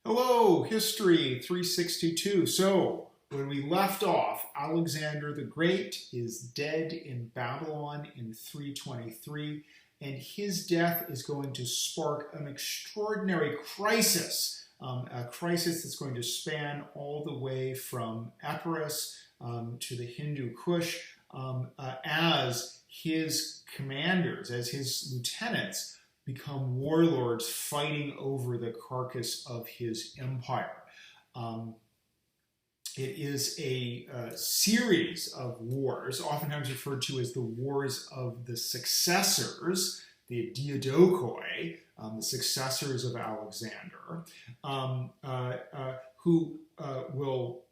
Hello, History 362. So, when we left off, Alexander the Great is dead in Babylon in 323, and his death is going to spark an extraordinary crisis, a crisis that's going to span all the way from Epirus to the Hindu Kush, as his commanders, as his lieutenants, become warlords fighting over the carcass of his empire. It is a series of wars, oftentimes referred to as the Wars of the Successors, the Diadokoi, the successors of Alexander, who will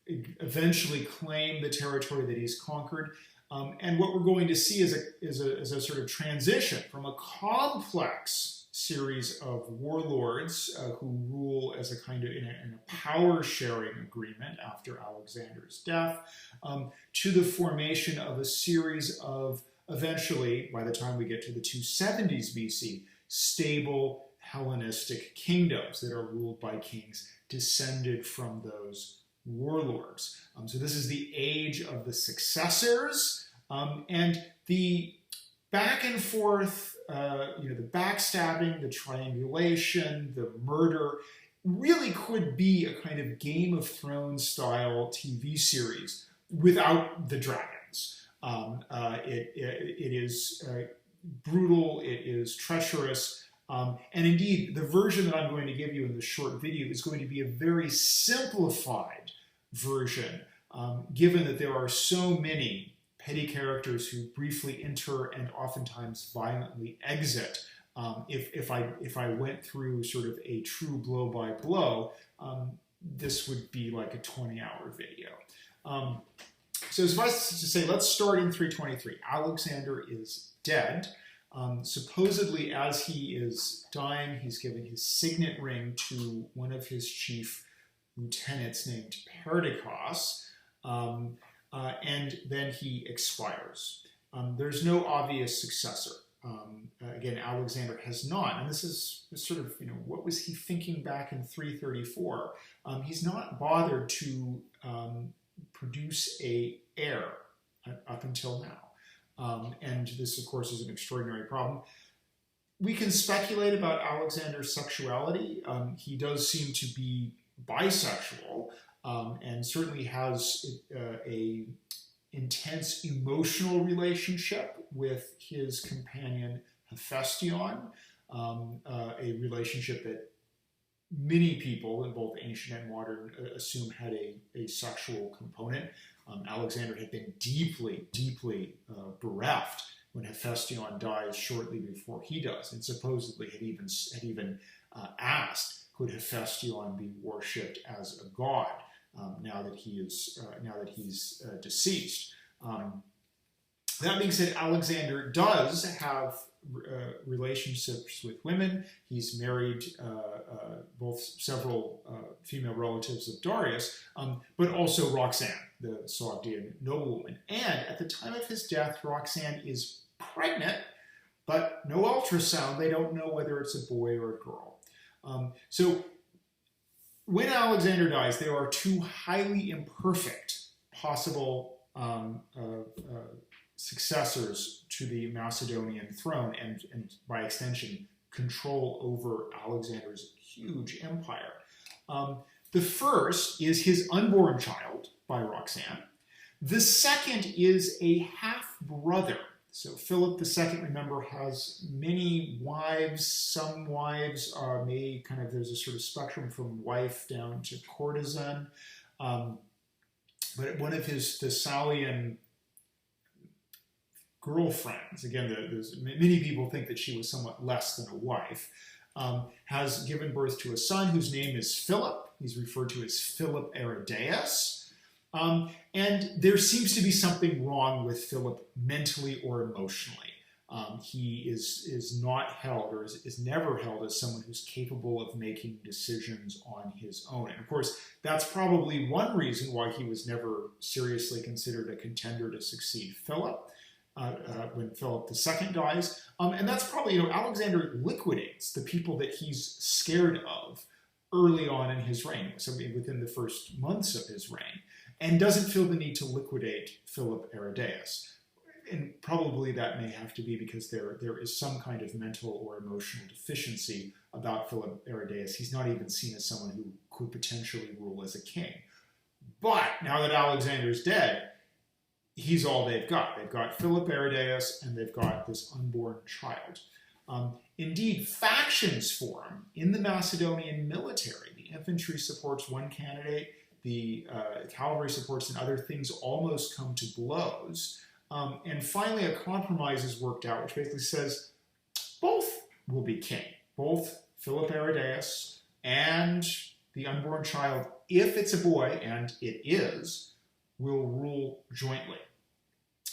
eventually claim the territory that he's conquered. And what we're going to see is a sort of transition from a complex series of warlords who rule as a kind of in a power-sharing agreement after Alexander's death, to the formation of a series of, eventually, by the time we get to the 270s BC, stable Hellenistic kingdoms that are ruled by kings descended from those warlords. So this is the age of the successors, and the back and forth, the backstabbing, the triangulation, the murder, really could be a kind of Game of Thrones style TV series without the dragons. It is brutal, it is treacherous, and indeed, the version that I'm going to give you in this short video is going to be a very simplified version, given that there are so many petty characters who briefly enter and oftentimes violently exit. If I went through sort of a true blow by blow, this would be like a 20-hour video. So suffice to say, let's start in 323. Alexander is dead. Supposedly, as he is dying, he's given his signet ring to one of his chief lieutenants named Perdiccas, and then he expires. There's no obvious successor. Again, Alexander has not, and this is sort of, what was he thinking back in 334? He's not bothered to produce an heir up until now. And this, of course, is an extraordinary problem. We can speculate about Alexander's sexuality. He does seem to be bisexual, and certainly has a intense emotional relationship with his companion Hephaestion, a relationship that many people, in both ancient and modern, assume had a sexual component. Alexander had been deeply, deeply bereft when Hephaestion dies shortly before he does, and supposedly had even asked, could Hephaestion be worshipped as a god now that he's deceased? That being said, Alexander does have relationships with women. He's married both several female relatives of Darius, but also Roxanne, the Sogdian noblewoman. And at the time of his death, Roxanne is pregnant, but no ultrasound. They don't know whether it's a boy or a girl. So when Alexander dies, there are two highly imperfect possible successors to the Macedonian throne, and by extension, control over Alexander's huge empire. The first is his unborn child by Roxanne. The second is a half-brother. So Philip II, remember, has many wives. Some wives there's a sort of spectrum from wife down to courtesan. But one of his Thessalian girlfriends, again, many people think that she was somewhat less than a wife, has given birth to a son whose name is Philip. He's referred to as Philip Arrhideaus. And there seems to be something wrong with Philip mentally or emotionally. He is not held, or is never held, as someone who's capable of making decisions on his own. And of course, that's probably one reason why he was never seriously considered a contender to succeed Philip when Philip II dies. And that's probably, Alexander liquidates the people that he's scared of early on in his reign, so within the first months of his reign, and doesn't feel the need to liquidate Philip Arrhideaus. And probably that may have to be because there is some kind of mental or emotional deficiency about Philip Arrhideaus. He's not even seen as someone who could potentially rule as a king. But now that Alexander's dead, he's all they've got. They've got Philip Arrhideaus, and they've got this unborn child. Indeed, factions form in the Macedonian military. The infantry supports one candidate, the cavalry supports another. Things almost come to blows. And finally, a compromise is worked out, which basically says both will be king. Both Philip Arrhideaus and the unborn child, if it's a boy, and it is, will rule jointly.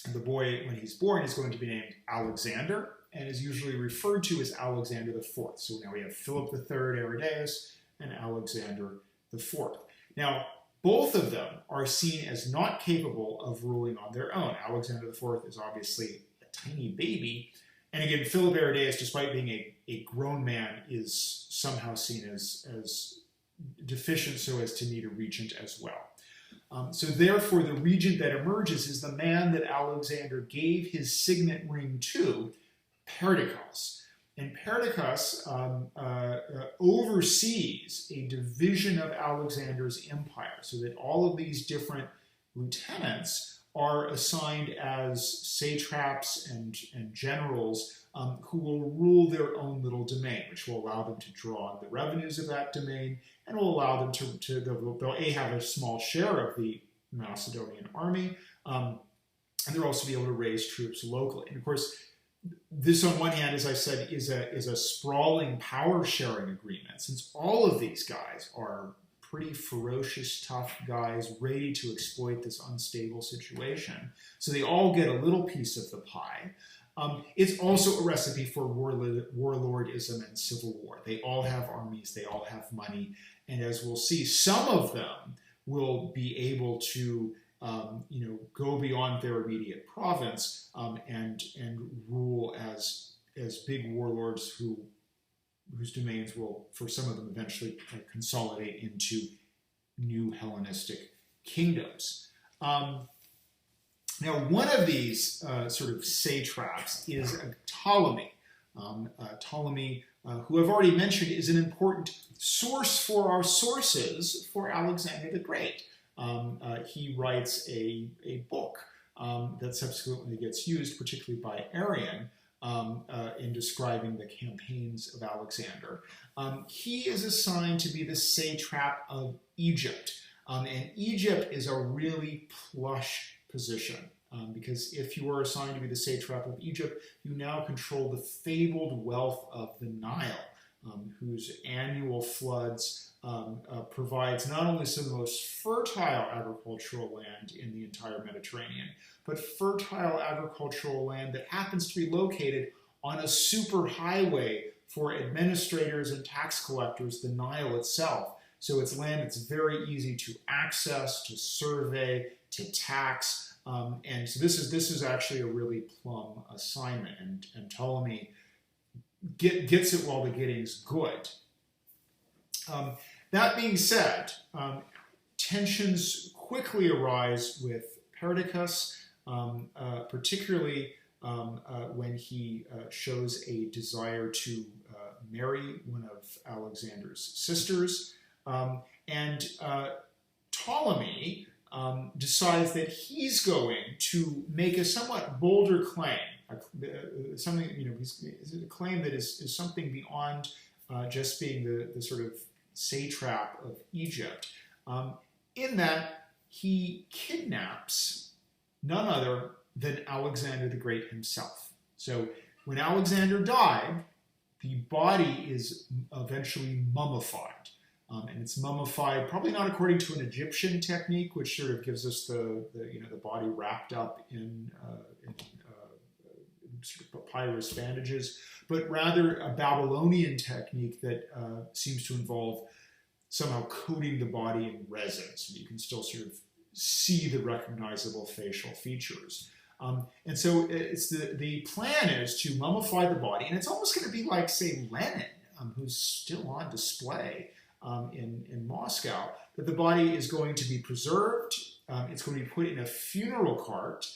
And the boy, when he's born, is going to be named Alexander, and is usually referred to as Alexander IV. So now we have Philip III Arrhideaus and Alexander IV. Now, both of them are seen as not capable of ruling on their own. Alexander IV is obviously a tiny baby. And again, Philip Arrhideaus, despite being a grown man, is somehow seen as deficient so as to need a regent as well. So therefore, the regent that emerges is the man that Alexander gave his signet ring to, Perdiccas. And Perdiccas oversees a division of Alexander's empire, so that all of these different lieutenants are assigned as satraps and generals who will rule their own little domain, which will allow them to draw the revenues of that domain, and will allow them they'll have a small share of the Macedonian army, and they'll also be able to raise troops locally. And of course, this, on one hand, as I said, is a sprawling power-sharing agreement, since all of these guys are pretty ferocious, tough guys ready to exploit this unstable situation. So they all get a little piece of the pie. It's also a recipe for warlordism and civil war. They all have armies, they all have money, and as we'll see, some of them will be able to go beyond their immediate province and rule as big warlords whose domains will, for some of them, eventually consolidate into new Hellenistic kingdoms. Now, one of these sort of satraps is Ptolemy. Ptolemy, who I've already mentioned, is an important source for our sources for Alexander the Great. He writes a book that subsequently gets used, particularly by Arrian, in describing the campaigns of Alexander. He is assigned to be the satrap of Egypt. And Egypt is a really plush position, because if you are assigned to be the satrap of Egypt, you now control the fabled wealth of the Nile, whose annual floods provides not only some of the most fertile agricultural land in the entire Mediterranean, but fertile agricultural land that happens to be located on a superhighway for administrators and tax collectors, the Nile itself. So it's land that's very easy to access, to survey, to tax, and so this is actually a really plum assignment, and Ptolemy gets it while the getting's good. That being said, tensions quickly arise with Perdiccas, particularly when he shows a desire to marry one of Alexander's sisters. And Ptolemy decides that he's going to make a somewhat bolder claim, something, a claim that is something beyond just being the sort of satrap of Egypt, in that he kidnaps none other than Alexander the Great himself. So when Alexander died, the body is eventually mummified. And it's mummified, probably not according to an Egyptian technique, which sort of gives us the body wrapped up in sort of papyrus bandages, but rather a Babylonian technique that seems to involve somehow coating the body in resin, so you can still sort of see the recognizable facial features. And so the plan is to mummify the body, and it's almost going to be like, say, Lenin, who's still on display, in Moscow, that the body is going to be preserved. It's going to be put in a funeral cart.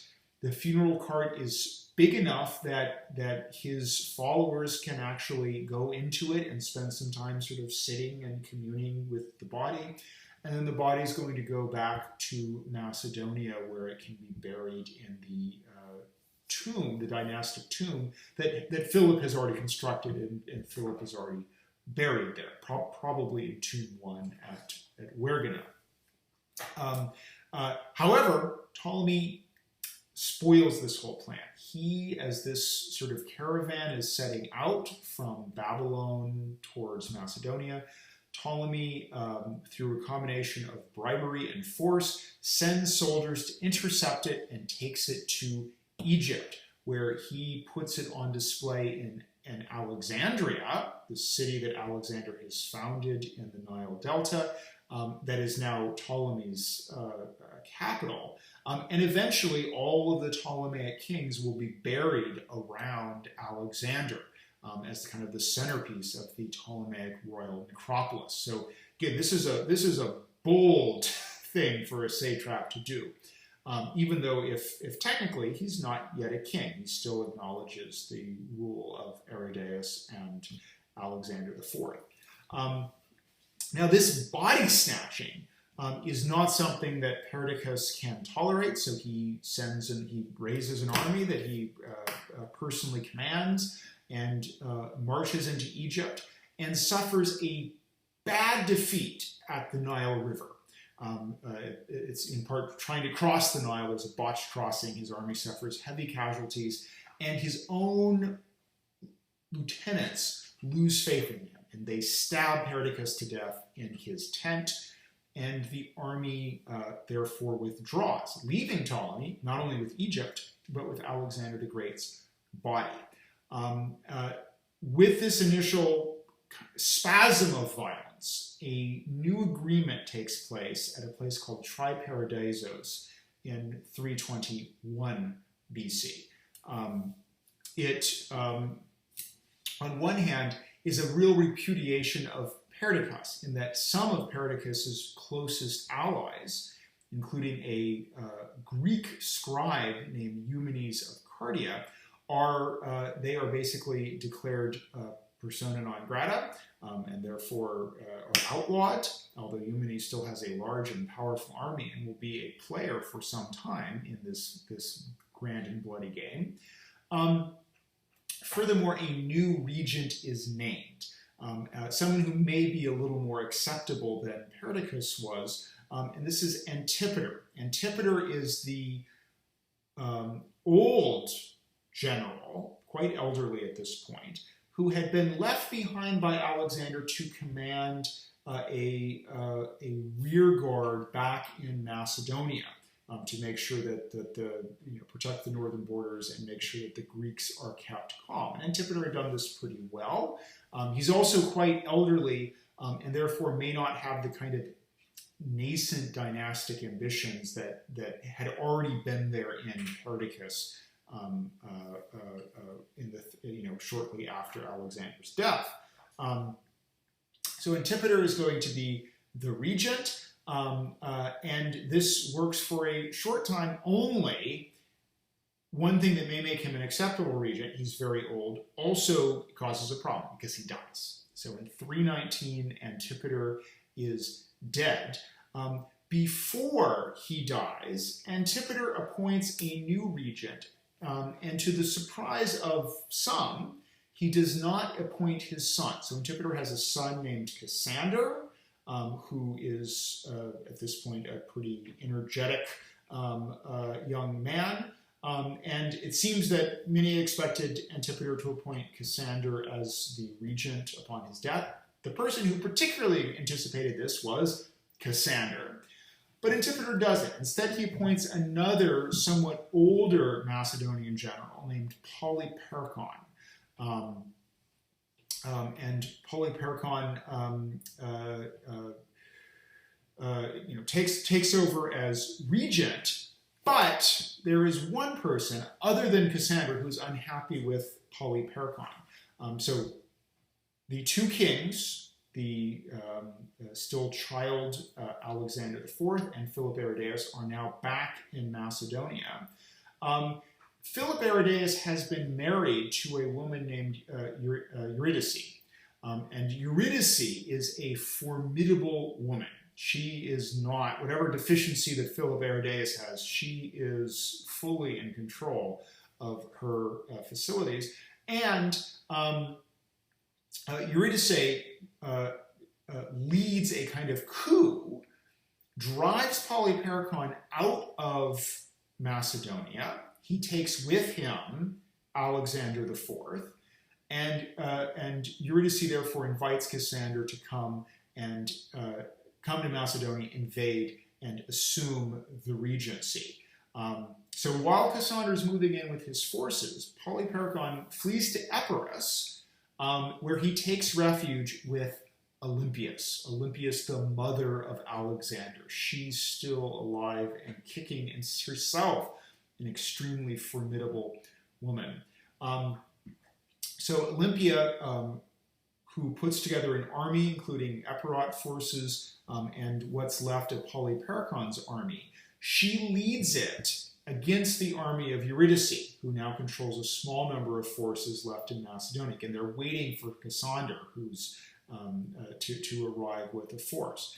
The funeral cart is big enough that his followers can actually go into it and spend some time sort of sitting and communing with the body. And then the body is going to go back to Macedonia, where it can be buried in the tomb, the dynastic tomb that Philip has already constructed, and Philip is already buried there, probably in Tomb 1 at Wergina. However, Ptolemy spoils this whole plan. He, as this sort of caravan is setting out from Babylon towards Macedonia, Ptolemy, through a combination of bribery and force, sends soldiers to intercept it and takes it to Egypt, where he puts it on display in Alexandria, the city that Alexander has founded in the Nile Delta, that is now Ptolemy's capital. And eventually all of the Ptolemaic kings will be buried around Alexander as kind of the centerpiece of the Ptolemaic royal necropolis. So again, this is a bold thing for a satrap to do. Even though if technically he's not yet a king, he still acknowledges the rule of Arrhideaus and Alexander IV. Now this body snatching is not something that Perdiccas can tolerate, so he raises an army that he personally commands and marches into Egypt and suffers a bad defeat at the Nile River. It's in part trying to cross the Nile. There's a botched crossing. His army suffers heavy casualties, and his own lieutenants lose faith in him, and they stab Perdiccas to death in his tent, and the army therefore withdraws, leaving Ptolemy not only with Egypt, but with Alexander the Great's body. With this initial spasm of violence, a new agreement takes place at a place called Arrhideaus in 321 BC. It, on one hand, is a real repudiation of Perdiccas, in that some of Perdiccas' closest allies, including a Greek scribe named Eumenes of Cardia, are basically declared persona non grata, and therefore are outlawed, although Eumenes still has a large and powerful army and will be a player for some time in this grand and bloody game. Furthermore, a new regent is named, someone who may be a little more acceptable than Perdiccas was, and this is Antipater. Antipater is the old general, quite elderly at this point, who had been left behind by Alexander to command a rear guard back in Macedonia, to make sure that protect the northern borders and make sure that the Greeks are kept calm. And Antipater had done this pretty well. He's also quite elderly, and therefore may not have the kind of nascent dynastic ambitions that had already been there in Perdiccas shortly after Alexander's death. So Antipater is going to be the regent, and this works for a short time only. One thing that may make him an acceptable regent, he's very old, also causes a problem because he dies. So in 319, Antipater is dead. Before he dies, Antipater appoints a new regent, and to the surprise of some, he does not appoint his son. So Antipater has a son named Cassander, who is, at this point, a pretty energetic young man. And it seems that many expected Antipater to appoint Cassander as the regent upon his death. The person who particularly anticipated this was Cassander. But Antipater doesn't. Instead, he appoints another somewhat older Macedonian general named Polyperchon. And Polyperchon takes over as regent, but there is one person other than Cassander who's unhappy with Polyperchon. So the two kings, the still child Alexander IV and Philip Arrhideaus are now back in Macedonia. Philip Arrhideaus has been married to a woman named Eurydice. And Eurydice is a formidable woman. She is not, whatever deficiency that Philip Arrhideaus has, she is fully in control of her facilities. And Eurydice leads a kind of coup, drives Polyperchon out of Macedonia. He takes with him Alexander IV, and Eurydice therefore invites Cassander to come to Macedonia, invade, and assume the regency. So while Cassander is moving in with his forces, Polyperchon flees to Epirus, where he takes refuge with Olympias. Olympias, the mother of Alexander. She's still alive and kicking, and herself an extremely formidable woman. So Olympia, who puts together an army, including Epirot forces and what's left of Polyperchon's army, she leads it against the army of Eurydice, who now controls a small number of forces left in Macedonia. And they're waiting for Cassander, who's to arrive with a force.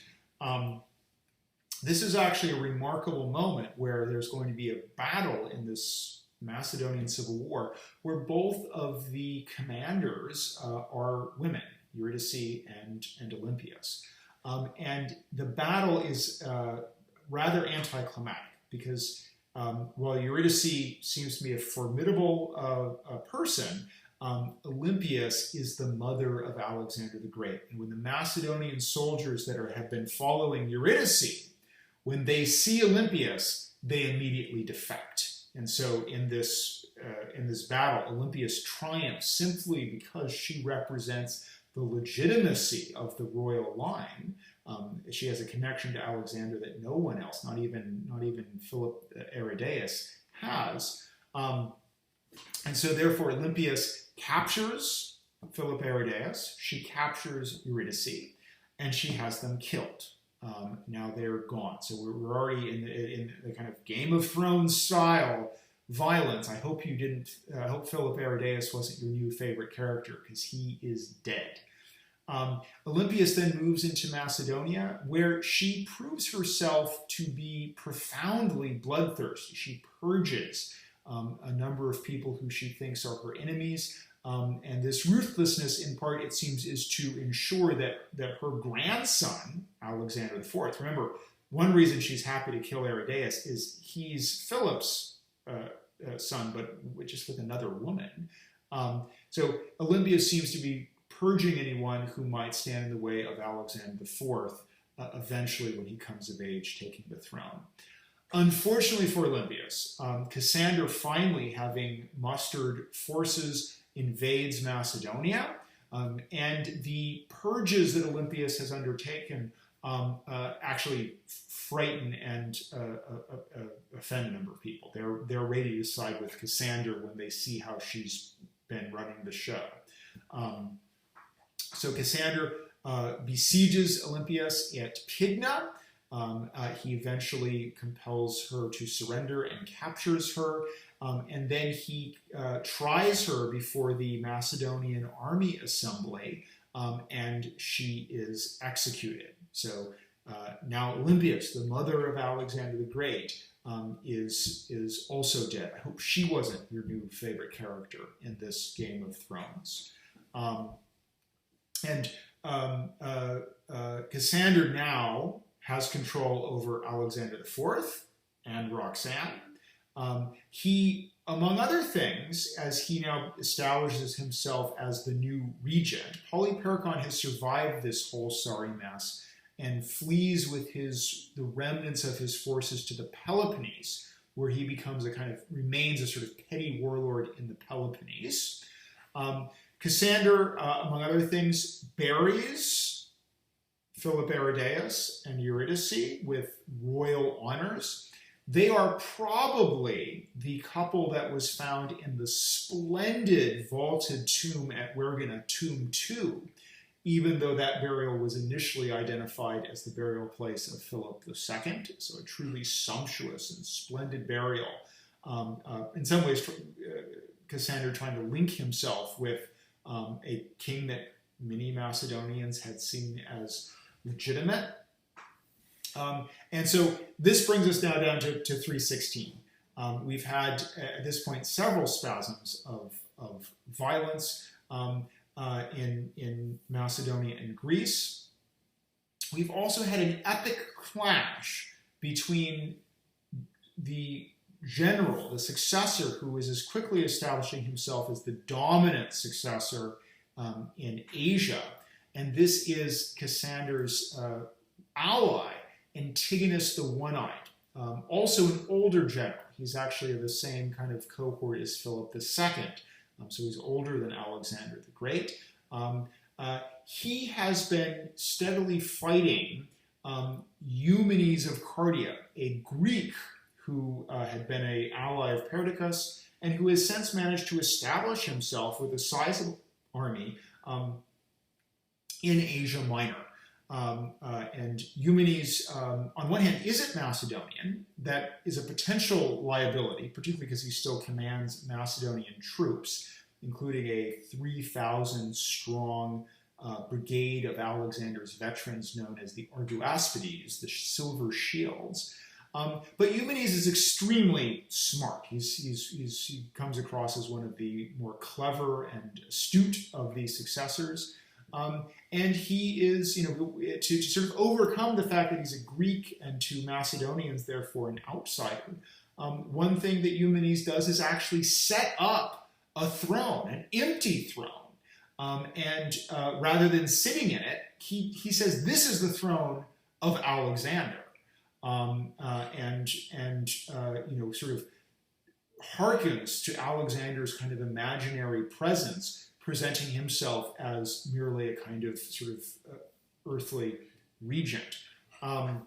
This is actually a remarkable moment where there's going to be a battle in this Macedonian civil war, where both of the commanders are women, Eurydice and Olympias. And the battle is rather anticlimactic, because while Eurydice seems to be a formidable person, Olympias is the mother of Alexander the Great. And when the Macedonian soldiers that have been following Eurydice, when they see Olympias, they immediately defect. And so in this battle, Olympias triumphs simply because she represents the legitimacy of the royal line. She has a connection to Alexander that no one else, not even Philip Arrhideaus, has. And so therefore Olympias captures Philip Arrhideaus, she captures Eurydice, and she has them killed. Now they're gone. So we're already in the kind of Game of Thrones style violence. I hope I hope Philip Arrhideaus wasn't your new favorite character, because he is dead. Olympias then moves into Macedonia, where she proves herself to be profoundly bloodthirsty. She purges a number of people who she thinks are her enemies. And this ruthlessness, in part, it seems, is to ensure that her grandson, Alexander IV, remember, one reason she's happy to kill Arrhideaus is he's Philip's son, but just with another woman. So Olympias seems to be purging anyone who might stand in the way of Alexander IV, eventually when he comes of age, taking the throne. Unfortunately for Olympias, Cassander finally, having mustered forces, invades Macedonia, and the purges that Olympias has undertaken actually frighten and offend a number of people. They're ready to side with Cassander when they see how she's been running the show. So Cassander besieges Olympias at Pydna. He eventually compels her to surrender and captures her. And then he tries her before the Macedonian army assembly, and she is executed. So now Olympias, the mother of Alexander the Great, is also dead. I hope she wasn't your new favorite character in this Game of Thrones. Cassander now has control over Alexander IV and Roxanne. He, among other things, as he now establishes himself as the new regent, Polyperchon has survived this whole sorry mess and flees with the remnants of his forces to the Peloponnese, where he remains a sort of petty warlord in the Peloponnese. Cassander, among other things, buries Philip Arrhideaus and Eurydice with royal honors. They are probably the couple that was found in the splendid vaulted tomb at Wergena, Tomb 2, even though that burial was initially identified as the burial place of Philip II. So a truly sumptuous and splendid burial. In some ways, Cassander trying to link himself with a king that many Macedonians had seen as legitimate. And so this brings us now down to 316. We've had, at this point, several spasms of violence in Macedonia and Greece. We've also had an epic clash between the general, the successor, who is as quickly establishing himself as the dominant successor in Asia. And this is Cassander's ally, Antigonus the One Eyed, also an older general. He's actually of the same kind of cohort as Philip II, so he's older than Alexander the Great. He has been steadily fighting Eumenes of Cardia, a Greek who had been an ally of Perdiccas, and who has since managed to establish himself with a sizable army in Asia Minor. And Eumenes, on one hand, isn't Macedonian. That is a potential liability, particularly because he still commands Macedonian troops, including a 3,000-strong brigade of Alexander's veterans known as the Arrhideaus, the Silver Shields. But Eumenes is extremely smart. He comes across as one of the more clever and astute of the successors. And he is, to sort of overcome the fact that he's a Greek and to Macedonians, therefore, an outsider. One thing that Eumenes does is actually set up a throne, an empty throne. And rather than sitting in it, he says, this is the throne of Alexander. Sort of hearkens to Alexander's kind of imaginary presence, presenting himself as merely a kind of sort of earthly regent. Now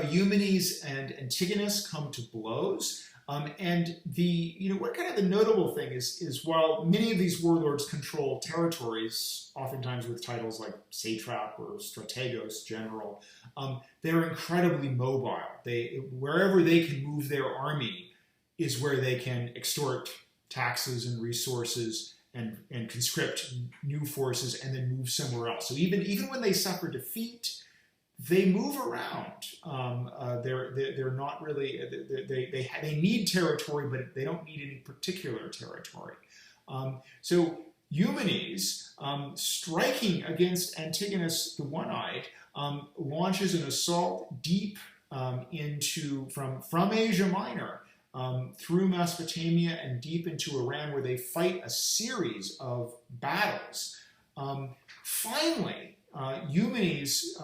Eumenes and Antigonus come to blows, and what kind of the notable thing is while many of these warlords control territories, oftentimes with titles like satrap or strategos, general, they're incredibly mobile. Wherever they can move their army is where they can extort taxes and resources and conscript new forces and then move somewhere else. So even when they suffer defeat, they move around. They're not really, they need territory, but they don't need any particular territory. So Eumenes, striking against Antigonus the One Eyed, launches an assault deep from Asia Minor, through Mesopotamia and deep into Iran, where they fight a series of battles. Finally, Eumenes,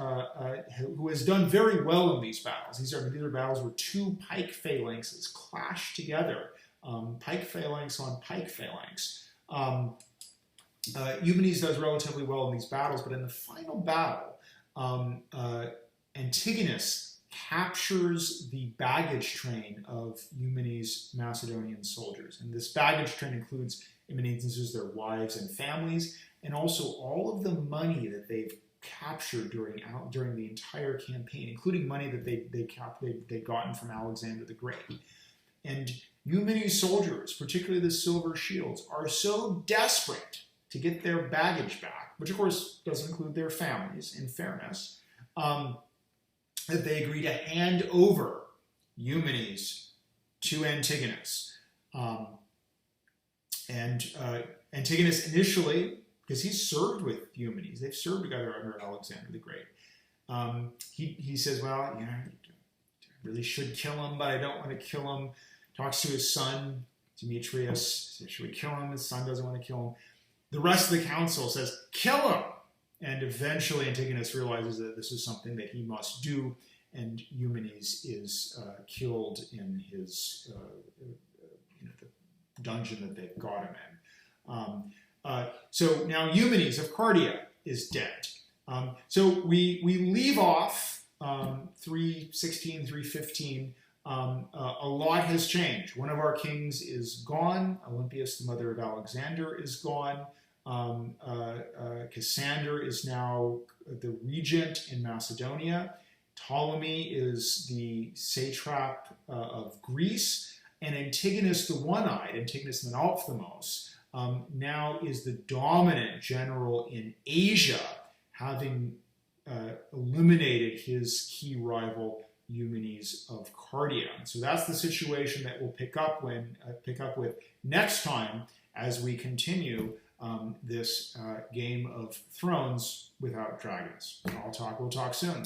who has done very well in these battles, these are battles where two pike phalanxes clash together, pike phalanx on pike phalanx. Eumenes does relatively well in these battles, but in the final battle, Antigonus captures the baggage train of Eumenes' Macedonian soldiers. And this baggage train includes, in many instances, their wives and families, and also all of the money that they've captured during the entire campaign, including money that they'd gotten from Alexander the Great. And Eumenes' soldiers, particularly the Silver Shields, are so desperate to get their baggage back, which of course does include their families, in fairness, that they agree to hand over Eumenes to Antigonus. Antigonus initially, because he's served with Eumenes, they've served together under Alexander the Great. He says, well, I really should kill him, but I don't want to kill him. Talks to his son, Demetrius, says, should we kill him? His son doesn't want to kill him. The rest of the council says, kill him! And eventually Antigonus realizes that this is something that he must do, and Eumenes is killed in his the dungeon that they've got him in. So now Eumenes of Cardia is dead. So we leave off 316, 315. A lot has changed. One of our kings is gone. Olympias, the mother of Alexander, is gone. Cassander is now the regent in Macedonia. Ptolemy is the satrap of Greece. And Antigonus the One Eyed, Antigonus Menalphthalmos, now is the dominant general in Asia, having eliminated his key rival Eumenes of Cardia. So that's the situation that we'll pick up with next time as we continue this Game of Thrones without dragons. We'll talk soon.